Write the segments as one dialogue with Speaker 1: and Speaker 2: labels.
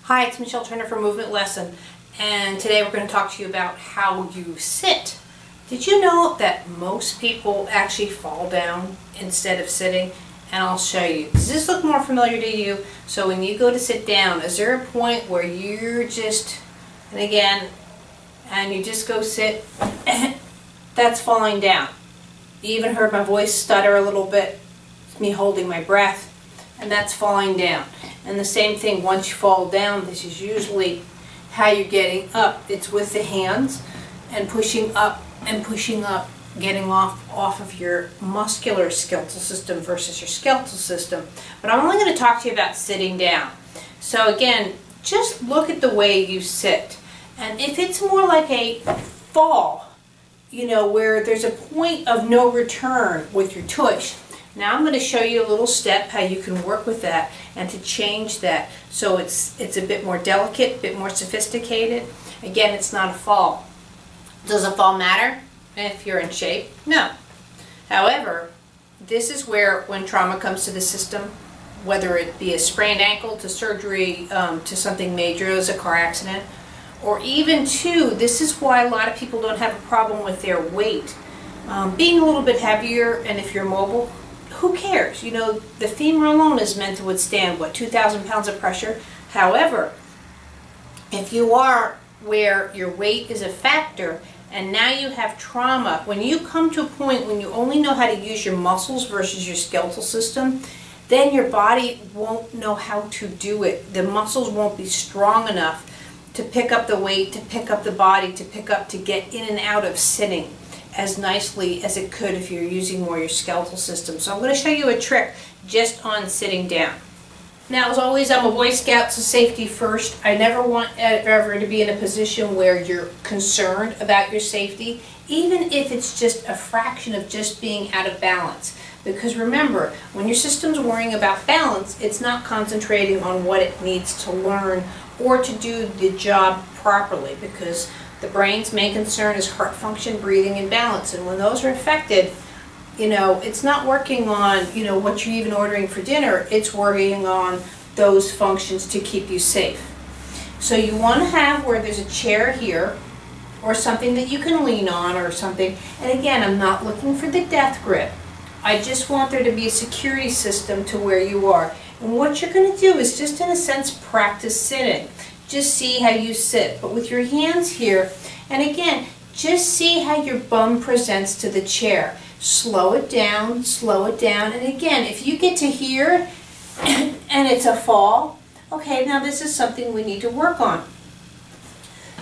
Speaker 1: Hi, it's Michelle Turner for Movement Lesson, and today we're going to talk to you about how you sit. Did you know that most people actually fall down instead of sitting? And I'll show you. Does this look more familiar to you? So when you go to sit down, is there a point where you're just, and you just go sit? That's falling down. You even heard my voice stutter a little bit. It's me holding my breath, and that's falling down. And the same thing, once you fall down, this is usually how you're getting up. It's with the hands and pushing up, getting off of your muscular skeletal system versus your skeletal system. But I'm only going to talk to you about sitting down. So again, just look at the way you sit. And if it's more like a fall, you know, where there's a point of no return with your tush. Now I'm going to show you a little step how you can work with that and to change that so it's a bit more delicate, a bit more sophisticated. Again, it's not a fall. Does a fall matter if you're in shape? No. However, this is where when trauma comes to the system, whether it be a sprained ankle to surgery to something major as a car accident, or even this is why a lot of people don't have a problem with their weight. Being a little bit heavier, and if you're mobile, who cares? You know, the femur alone is meant to withstand, what, 2,000 pounds of pressure? However, if you are where your weight is a factor, and now you have trauma, when you come to a point when you only know how to use your muscles versus your skeletal system, then your body won't know how to do it. The muscles won't be strong enough to pick up the weight, to pick up the body, to get in and out of sitting as nicely as it could if you're using more your skeletal system. So I'm going to show you a trick just on sitting down. Now, as always, I'm a Boy Scout, so safety first. I never want ever to be in a position where you're concerned about your safety, even if it's just a fraction of just being out of balance. Because remember, when your system's worrying about balance, it's not concentrating on what it needs to learn or to do the job properly, because the brain's main concern is heart function, breathing, and balance. And when those are affected, you know, it's not working on, you know, what you're even ordering for dinner. It's working on those functions to keep you safe. So you want to have where there's a chair here or something that you can lean on or something. And again, I'm not looking for the death grip. I just want there to be a security system to where you are. And what you're going to do is just, in a sense, practice sitting. Just see how you sit, but with your hands here. And again, just see how your bum presents to the chair. Slow it down, slow it down. And again, if you get to here and it's a fall, okay, now this is something we need to work on.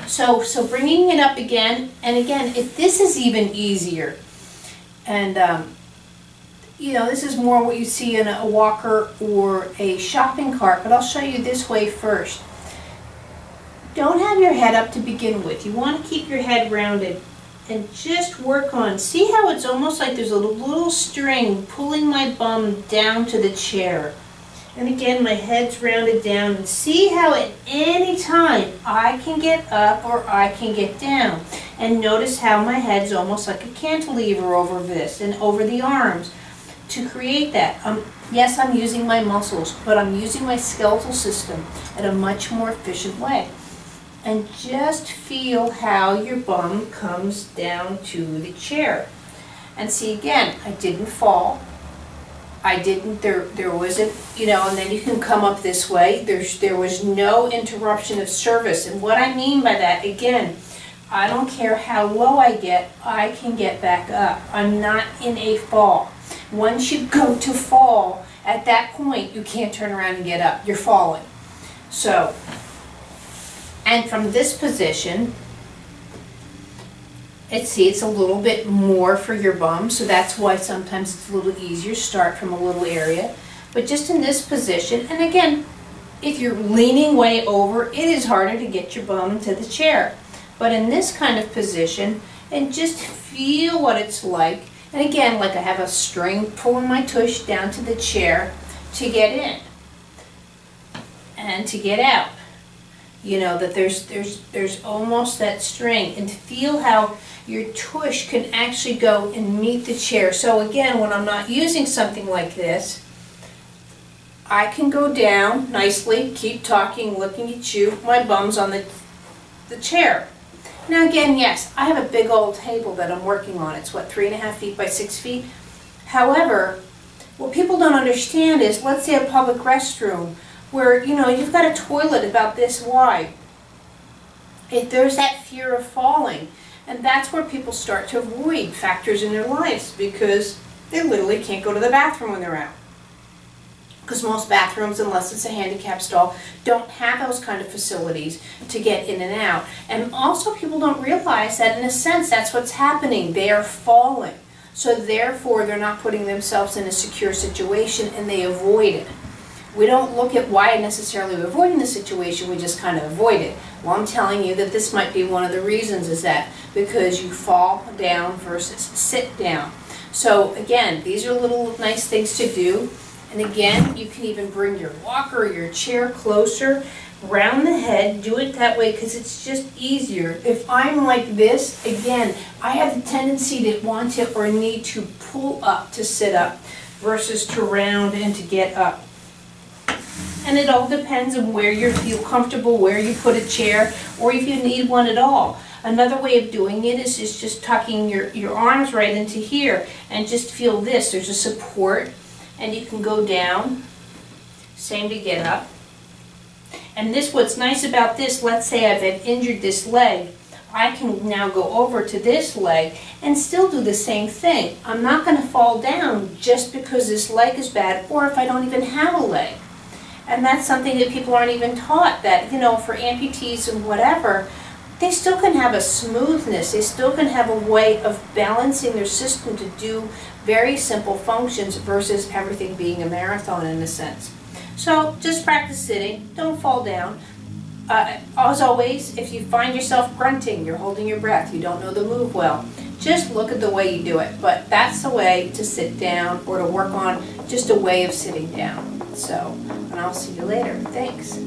Speaker 1: So bringing it up again, and again, if this is even easier, and you know, this is more what you see in a walker or a shopping cart, but I'll show you this way first. Don't have your head up to begin with. You want to keep your head rounded and just work on, see how it's almost like there's a little string pulling my bum down to the chair. And again, my head's rounded down, and see how at any time I can get up or I can get down. And notice how my head's almost like a cantilever over this and over the arms to create that. Yes, I'm using my muscles, but I'm using my skeletal system in a much more efficient way. And just feel how your bum comes down to the chair. And see, again, I didn't fall. I didn't, there wasn't, you know, and then you can come up this way. There was no interruption of service. And what I mean by that, again, I don't care how low I can get back up. I'm not in a fall. Once you go to fall, at that point, you can't turn around and get up. You're falling. So, and from this position, it's a little bit more for your bum, so that's why sometimes it's a little easier. Start from a little area. But just in this position, and again, if you're leaning way over, it is harder to get your bum to the chair. But in this kind of position, and just feel what it's like. And again, like I have a string pulling my tush down to the chair to get in and to get out. You know, that there's almost that string, and to feel how your tush can actually go and meet the chair. So again, when I'm not using something like this, I can go down nicely, keep talking, looking at you, my bum's on the chair. Now again, yes, I have a big old table that I'm working on. It's what, 3.5 feet by 6 feet? However, what people don't understand is, let's say a public restroom where, you know, you've got a toilet about this wide. If there's that fear of falling, and that's where people start to avoid factors in their lives because they literally can't go to the bathroom when they're out. Because most bathrooms, unless it's a handicap stall, don't have those kind of facilities to get in and out. And also people don't realize that in a sense that's what's happening. They are falling. So therefore they're not putting themselves in a secure situation and they avoid it. We don't look at why necessarily we're avoiding the situation, we just kind of avoid it. Well, I'm telling you that this might be one of the reasons, is that because you fall down versus sit down. So again, these are little nice things to do. And again, you can even bring your walker or your chair closer, round the head, do it that way because it's just easier. If I'm like this, again, I have the tendency to want to or need to pull up to sit up versus to round and to get up. And it all depends on where you feel comfortable, where you put a chair, or if you need one at all. Another way of doing it is just tucking your arms right into here and just feel this. There's a support. And you can go down, same to get up. And this, what's nice about this, let's say I've injured this leg, I can now go over to this leg and still do the same thing. I'm not going to fall down just because this leg is bad, or if I don't even have a leg. And that's something that people aren't even taught, that, you know, for amputees and whatever, they still can have a smoothness, they still can have a way of balancing their system to do very simple functions versus everything being a marathon in a sense. So just practice sitting, don't fall down. As always, if you find yourself grunting, you're holding your breath, you don't know the move well, just look at the way you do it. But that's the way to sit down or to work on just a way of sitting down. So, and I'll see you later. Thanks.